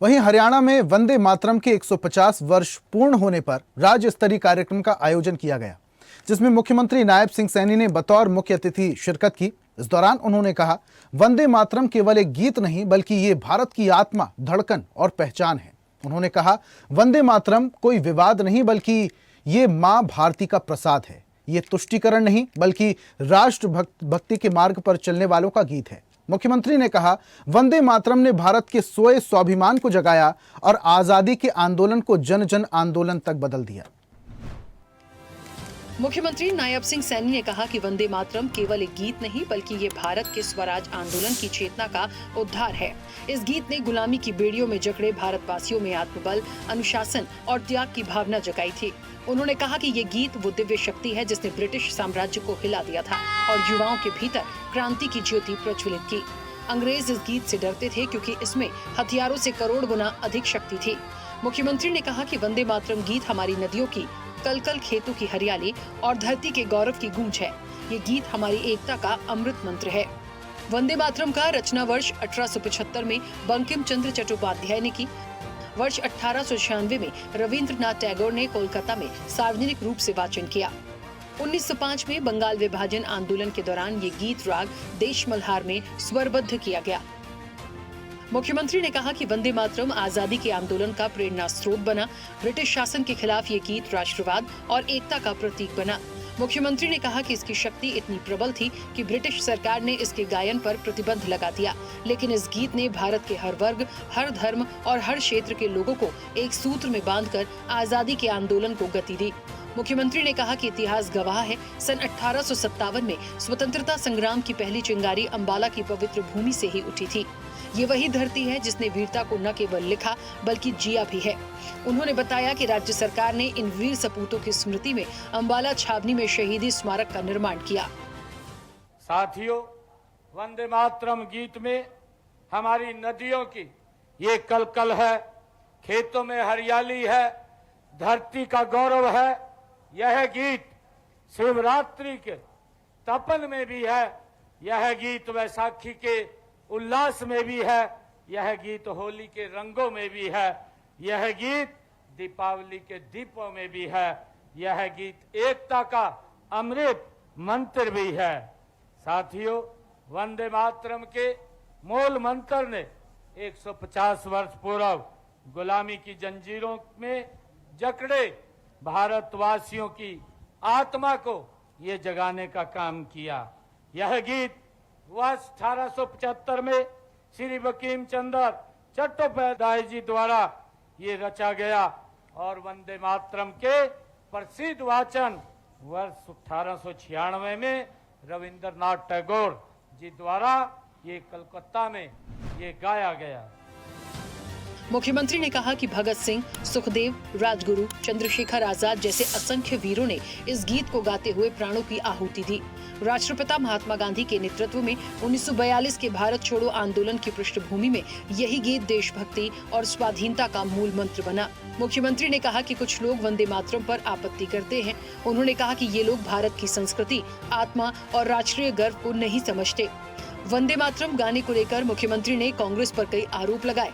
वहीं हरियाणा में वंदे मातरम के 150 वर्ष पूर्ण होने पर राज्य स्तरीय कार्यक्रम का आयोजन किया गया, जिसमें मुख्यमंत्री नायब सिंह सैनी ने बतौर मुख्य अतिथि शिरकत की। इस दौरान उन्होंने कहा, वंदे मातरम केवल एक गीत नहीं बल्कि ये भारत की आत्मा, धड़कन और पहचान है। उन्होंने कहा, वंदे मातरम कोई विवाद नहीं बल्कि ये मां भारती का प्रसाद है। ये तुष्टीकरण नहीं बल्कि राष्ट्र भक्ति के मार्ग पर चलने वालों का गीत है। मुख्यमंत्री ने कहा, वंदे मातरम ने भारत के सोए स्वाभिमान को जगाया और आजादी के आंदोलन को जन जन आंदोलन तक बदल दिया। मुख्यमंत्री नायब सिंह सैनी ने कहा कि वंदे मातरम केवल एक गीत नहीं बल्कि ये भारत के स्वराज आंदोलन की चेतना का उद्धार है। इस गीत ने गुलामी की बेड़ियों में जकड़े भारतवासियों में आत्मबल, अनुशासन और त्याग की भावना जगाई थी। उन्होंने कहा कि ये गीत वो दिव्य शक्ति है जिसने ब्रिटिश साम्राज्य को हिला दिया था और युवाओं के भीतर क्रांति की ज्योति प्रज्वलित की। अंग्रेज इस गीत से डरते थे क्योंकि इसमें हथियारों से करोड़ गुना अधिक शक्ति थी। मुख्यमंत्री ने कहा कि वंदे मातरम गीत हमारी नदियों की कलकल, खेतों की हरियाली और धरती के गौरव की गूंज है। ये गीत हमारी एकता का अमृत मंत्र है। वंदे मातरम का रचना वर्ष 1875 में बंकिम चंद्र चट्टोपाध्याय ने की। वर्ष 1896 में रविंद्रनाथ टैगोर ने कोलकाता में सार्वजनिक रूप से वाचन किया। 1905 में बंगाल विभाजन आंदोलन के दौरान ये गीत राग देश मल्हार में स्वरबद्ध किया गया। मुख्यमंत्री ने कहा कि वंदे मातरम आजादी के आंदोलन का प्रेरणा स्रोत बना। ब्रिटिश शासन के खिलाफ ये गीत राष्ट्रवाद और एकता का प्रतीक बना। मुख्यमंत्री ने कहा कि इसकी शक्ति इतनी प्रबल थी कि ब्रिटिश सरकार ने इसके गायन पर प्रतिबंध लगा दिया, लेकिन इस गीत ने भारत के हर वर्ग, हर धर्म और हर क्षेत्र के लोगों को एक सूत्र में बांधकर आजादी के आंदोलन को गति दी। मुख्यमंत्री ने कहा कि इतिहास गवाह है, सन 1857 में स्वतंत्रता संग्राम की पहली चिंगारी अंबाला की पवित्र भूमि से ही उठी थी। ये वही धरती है जिसने वीरता को न केवल लिखा बल्कि जिया भी है। उन्होंने बताया कि राज्य सरकार ने इन वीर सपूतों की स्मृति में अंबाला छावनी में शहीदी स्मारक का निर्माण किया। साथियों, वंदे मातरम गीत में हमारी नदियों की ये कलकल है, खेतों में हरियाली है, धरती का गौरव है। यह गीत शिवरात्रि के तपन में भी है, यह गीत वैसाखी के उल्लास में भी है, यह गीत होली के रंगों में भी है, यह गीत दीपावली के दीपों में भी है, यह गीत एकता का अमृत मंत्र भी है। साथियों, वंदे मातरम के मूल मंत्र ने 150 वर्ष पूर्व गुलामी की जंजीरों में जकड़े भारतवासियों की आत्मा को ये जगाने का काम किया। यह गीत वर्ष 1875 में श्री बंकिम चंद्र चट्टोपाध्याय जी द्वारा ये रचा गया और वंदे मातरम के प्रसिद्ध वाचन वर्ष 1896 में रविंद्रनाथ टैगोर जी द्वारा ये कलकत्ता में ये गाया गया। मुख्यमंत्री ने कहा कि भगत सिंह, सुखदेव, राजगुरु, चंद्रशेखर आजाद जैसे असंख्य वीरों ने इस गीत को गाते हुए प्राणों की आहुति दी। राष्ट्रपिता महात्मा गांधी के नेतृत्व में 1942 के भारत छोड़ो आंदोलन की पृष्ठभूमि में यही गीत देशभक्ति और स्वाधीनता का मूल मंत्र बना। मुख्यमंत्री ने कहा कि कुछ लोग वंदे मातरम पर आपत्ति करते हैं। उन्होंने कहा कि ये लोग भारत की संस्कृति, आत्मा और राष्ट्रीय गर्व को नहीं समझते। वंदे मातरम गाने को लेकर मुख्यमंत्री ने कांग्रेस पर कई आरोप लगाए।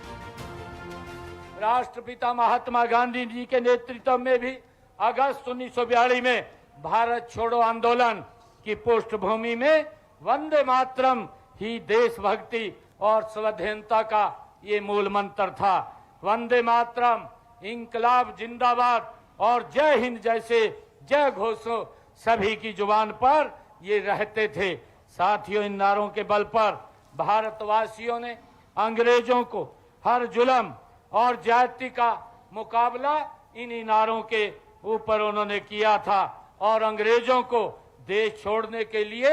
राष्ट्रपिता महात्मा गांधी जी के नेतृत्व में भी अगस्त 1942 में भारत छोड़ो आंदोलन की पृष्ठभूमि में वंदे मातरम ही देशभक्ति और स्वाधीनता का ये मूल मंत्र था। वंदे मातरम, इंकलाब जिंदाबाद और जय हिंद जैसे जय घोषों सभी की जुबान पर ये रहते थे। साथियों, इन नारों के बल पर भारतवासियों ने अंग्रेजों को हर जुल्म और जाति का मुकाबला इन्हीं नारों के ऊपर उन्होंने किया था और अंग्रेजों को देश छोड़ने के लिए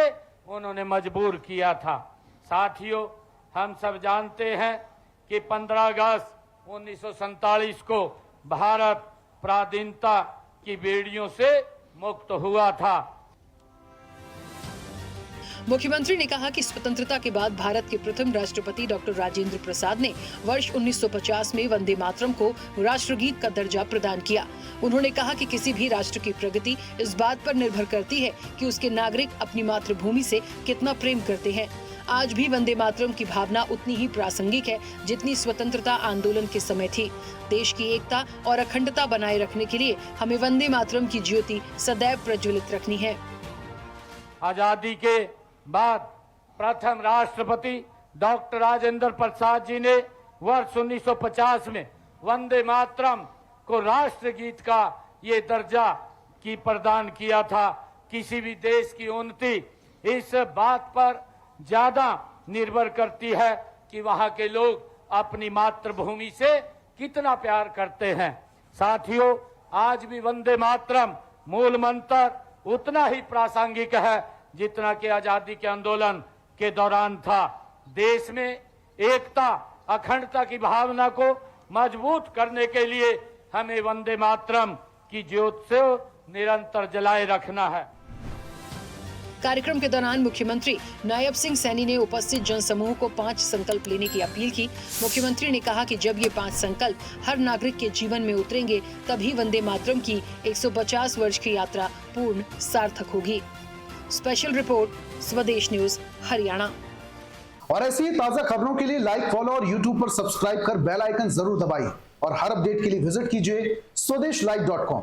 उन्होंने मजबूर किया था। साथियों, हम सब जानते हैं कि 15 अगस्त 1947 को भारत पराधीनता की बेड़ियों से मुक्त हुआ था। मुख्यमंत्री ने कहा कि स्वतंत्रता के बाद भारत के प्रथम राष्ट्रपति डॉक्टर राजेंद्र प्रसाद ने वर्ष 1950 में वंदे मातरम को राष्ट्रगीत का दर्जा प्रदान किया। उन्होंने कहा कि किसी भी राष्ट्र की प्रगति इस बात पर निर्भर करती है कि उसके नागरिक अपनी मातृभूमि से कितना प्रेम करते हैं। आज भी वंदे मातरम की भावना उतनी ही प्रासंगिक है जितनी स्वतंत्रता आंदोलन के समय थी। देश की एकता और अखंडता बनाए रखने के लिए हमें वंदे मातरम की ज्योति सदैव प्रज्वलित रखनी है। आजादी के बाद प्रथम राष्ट्रपति डॉक्टर राजेंद्र प्रसाद जी ने वर्ष 1950 में वंदे मातरम को राष्ट्रगीत का ये दर्जा की प्रदान किया था। किसी भी देश की उन्नति इस बात पर ज्यादा निर्भर करती है कि वहां के लोग अपनी मातृभूमि से कितना प्यार करते हैं। साथियों, आज भी वंदे मातरम मूल मंत्र उतना ही प्रासंगिक है जितना कि आजादी के आंदोलन के दौरान था। देश में एकता अखंडता की भावना को मजबूत करने के लिए हमें वंदे मातरम की ज्योत से निरंतर जलाए रखना है। कार्यक्रम के दौरान मुख्यमंत्री नायब सिंह सैनी ने उपस्थित जनसमूह को 5 संकल्प लेने की अपील की। मुख्यमंत्री ने कहा कि जब ये 5 संकल्प हर नागरिक के जीवन में उतरेंगे तभी वंदे मातरम की 150 वर्ष की यात्रा पूर्ण सार्थक होगी। स्पेशल रिपोर्ट, स्वदेश न्यूज, हरियाणा। और ऐसी ही ताजा खबरों के लिए लाइक, फॉलो और यूट्यूब पर सब्सक्राइब कर बेल आइकन जरूर दबाइए और हर अपडेट के लिए विजिट कीजिए स्वदेशलाइव.com।